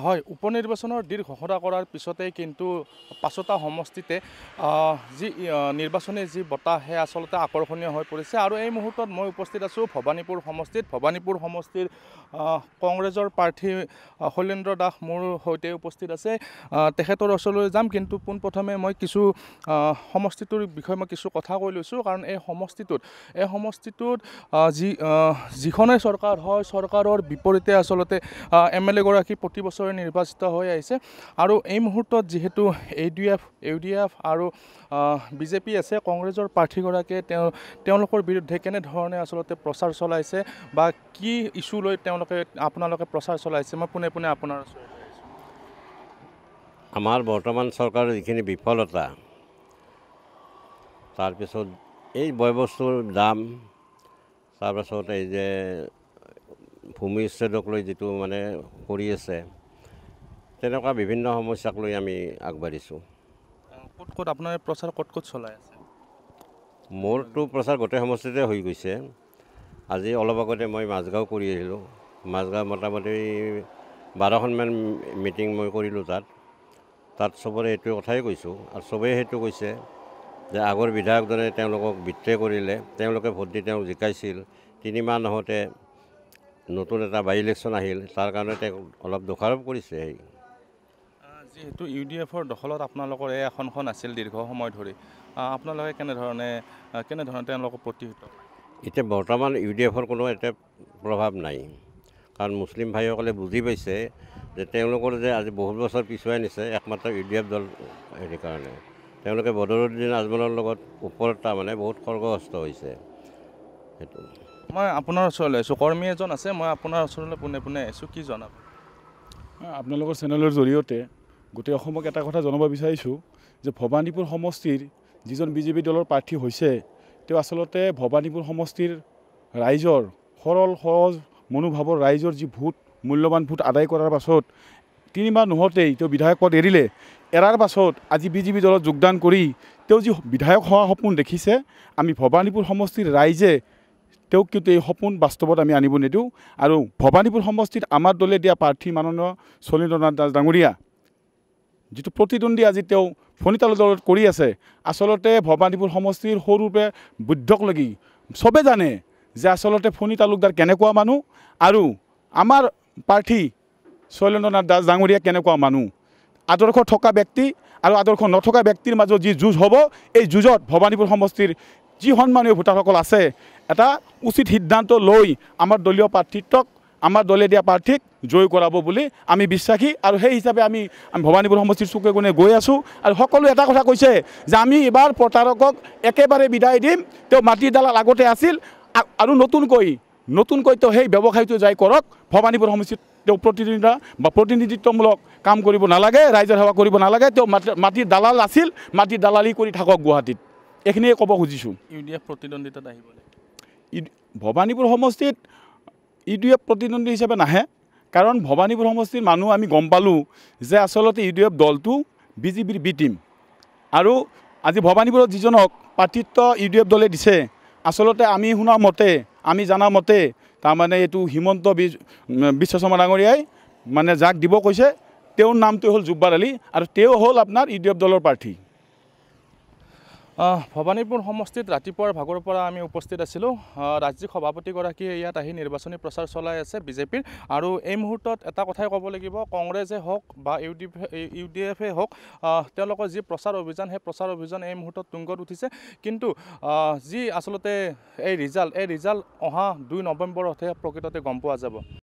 হয়, উপনিৰ্বাচনৰ দিন ঘোষণা কৰাৰ পিছতে কিন্তু পাঁচটা সমষ্টিতে যি নিৰ্বাচনী যি বঁটা হে আচলতে আকৰ্ষণীয় হৈ পৰিছে। আৰু এই মুহূৰ্তত মই উপস্থিত আছোঁ ভবানীপুৰ সমষ্টিত। ভবানীপুৰ সমষ্টিৰ কংগ্ৰেছৰ প্ৰাৰ্থী শৈলেন্দ্ৰ দাস মোৰ সৈতে উপস্থিত আছে। তেখেতৰ ওচৰলৈ যাম, কিন্তু পোনপ্ৰথমে মই কিছু সমষ্টিটোৰ বিষয়ে মই কিছু কথা কৈ লৈছোঁ। কাৰণ এই সমষ্টিটোত যিখনে চৰকাৰ হয়, চৰকাৰৰ বিপৰীতে আচলতে MLA গৰাকী প্ৰতি বছৰে নিৰ্বাচিত হৈ আহিছে। আৰু এই মুহূৰ্তত যিহেতু UDF আৰু BJP আছে, কংগ্ৰেছৰ প্ৰাৰ্থীগৰাকীয়ে তেওঁলোকৰ বিৰুদ্ধে কেনেধৰণে আচলতে প্ৰচাৰ চলাইছে বা কি ইছ্যু লৈ আপোনালোকে প্ৰচাৰ চলাইছে, মই পোনে পোনে আপোনাৰ ওচৰত আমাৰ বৰ্তমান চৰকাৰৰ যিখিনি বিফলতা, তাৰপিছত এই বয়বস্তুৰ দাম, তাৰপাছত এই যে ভূমি উচ্ছেদক লৈ যিটো মানে কৰি আছে, তেনেকুৱা বিভিন্ন সমস্যাক লৈ আমি আগবাঢ়িছোঁ। ক'ত আপোনাৰ প্ৰচাৰ ক'ত চলাই আছে? মোৰতো প্ৰচাৰ গোটেই সমষ্টিতে হৈ গৈছে। আজি অলপ আগতে মই মাজগাঁও কৰি আহিলোঁ। মাজগাঁও মোটামুটি 12খনমান মিটিং মই কৰিলোঁ। তাত চবৰে এইটো কথাই কৈছোঁ, আৰু চবেই সেইটো কৈছে যে আগৰ বিধায়কজনে তেওঁলোকক বিত্ৰে কৰিলে, তেওঁলোকে ভোট দি তেওঁক জিকাইছিল। 3 মাহ নহওঁতে নতুন এটা বাই ইলেকশ্যন আহিল, তাৰ কাৰণে তেওঁক অলপ দোষাৰোপ কৰিছে। যিহেতু UDFৰ দখলত আপোনালোকৰ এই আসনখন আছিল দীৰ্ঘ সময় ধৰি, আপোনালোকে কেনেধৰণে তেওঁলোকক প্ৰতিহত? এতিয়া বৰ্তমান UDFৰ কোনো এতিয়া প্ৰভাৱ নাই, কাৰণ মুছলিম ভাইসকলে বুজি পাইছে যে তেওঁলোকৰ যে আজি বহুত বছৰ পিছুৱাই নিছে একমাত্ৰ UDF দল। হেৰি কাৰণে তেওঁলোকে বদৰুদ্দিন আজমলৰ লগত ওপৰত তাৰমানে বহুত খৰ্গহস্ত হৈছে। সেইটো মই আপোনাৰ ওচৰলৈ আহিছোঁ, কৰ্মী এজন আছে, মই আপোনাৰ ওচৰলৈ পোনে পোনে আহিছোঁ, কি জনাব? আপোনালোকৰ চেনেলৰ জৰিয়তে গোটেই অসমক এটা কথা জনাব বিচাৰিছোঁ যে ভবানীপুৰ সমষ্টিৰ যিজন BJP দলৰ প্ৰাৰ্থী হৈছে, তেওঁ আচলতে ভবানীপুৰ সমষ্টিৰ ৰাইজৰ সৰল সহজ মনোভাৱৰ ৰাইজৰ যি মূল্যৱান ভোট আদায় কৰাৰ পাছত 3 মাহ নহওঁতেই তেওঁ বিধায়ক পদ এৰাৰ পাছত আজি BJP দলত যোগদান কৰি তেওঁ যি বিধায়ক হোৱা সপোন দেখিছে, আমি ভবানীপুৰ সমষ্টিৰ ৰাইজে তেওঁক কিন্তু এই সপোন বাস্তৱত আমি আনিব নিদিওঁ। আৰু ভবানীপুৰ সমষ্টিত আমাৰ দলে দিয়া প্ৰাৰ্থী মাননীয় শৈলেন্দ্ৰ নাথ দাস ডাঙৰীয়া যিটো প্ৰতিদ্বন্দ্বী আজি তেওঁ ফণিতালৰ দলত কৰি আছে, আচলতে ভবানীপুৰ সমষ্টিৰ সৰুৰে বৃদ্ধক লাগি চবে জানে যে আচলতে ফণী তালুকদাৰ কেনেকুৱা মানুহ আৰু আমাৰ প্ৰাৰ্থী শৈলেন্দ্ৰ নাথ দাস ডাঙৰীয়া কেনেকুৱা মানুহ। আদৰ্শ থকা ব্যক্তি আৰু আদৰ্শ নথকা ব্যক্তিৰ মাজত যি যুঁজ হ'ব, এই যুঁজত ভবানীপুৰ সমষ্টিৰ যি সন্মানীয় ভোটাৰসকল আছে, এটা উচিত সিদ্ধান্ত লৈ আমাৰ দলীয় প্ৰাৰ্থিত্বক, আমাৰ দলে দিয়া প্ৰাৰ্থীক জয় কৰাব বুলি আমি বিশ্বাসী। আৰু সেই হিচাপে আমি ভবানীপুৰ সমষ্টিৰ চুকে কোণে গৈ আছোঁ। আৰু সকলোৱে এটা কথা কৈছে যে আমি এইবাৰ প্ৰতাৰকক একেবাৰে বিদায় দিম। তেওঁ মাটিৰ দালাল আগতে আছিল, আৰু নতুনকৈ তেওঁ সেই ব্যৱসায়টো যাই কৰক। ভবানীপুৰ সমষ্টিত তেওঁ প্ৰতিনিধিত্বমূলক কাম কৰিব নালাগে, ৰাইজৰ সেৱা কৰিব নালাগে। তেওঁ মাটিৰ দালাল আছিল, মাটিৰ দালালি কৰি থাকক গুৱাহাটীত। এইখিনিয়ে ক'ব খুজিছোঁ। UDF প্ৰতিদ্বন্দ্বিতাত আহিব? ভবানীপুৰ সমষ্টিত UDF প্ৰতিদ্বন্দ্বী হিচাপে নাহে, কাৰণ ভবানীপুৰ সমষ্টিৰ মানুহ আমি গম পালোঁ যে আচলতে UDF দলটো BJPৰ বি টিম। আৰু আজি ভবানীপুৰত যিজনক প্ৰাৰ্থিত্ব UDF দলে দিছে, আচলতে আমি শুনা মতে, আমি জানা মতে তাৰমানে এইটো হিমন্ত বিশ্ব শৰ্মা ডাঙৰীয়াই মানে যাক দিব কৈছে, তেওঁৰ নামটো হ'ল জুব্বাৰ আলী, আৰু তেওঁ হ'ল আপোনাৰ UDF দলৰ প্ৰাৰ্থী। ভবানীপুৰ সমষ্টিত ৰাতিপুৱাৰ ভাগৰ পৰা আমি উপস্থিত আছিলোঁ। ৰাজ্যিক সভাপতিগৰাকীয়ে ইয়াত আহি নিৰ্বাচনী প্ৰচাৰ চলাই আছে BJPৰ। আৰু এই মুহূৰ্তত এটা কথাই ক'ব লাগিব, কংগ্ৰেছে হওক বা UDFে হওক, তেওঁলোকৰ যি প্ৰচাৰ অভিযান, সেই প্ৰচাৰ অভিযান এই মুহূৰ্তত তুংগত উঠিছে। কিন্তু যি আচলতে এই ৰিজাল্ট অহা 2 নৱেম্বৰতহে প্ৰকৃততে গম পোৱা যাব।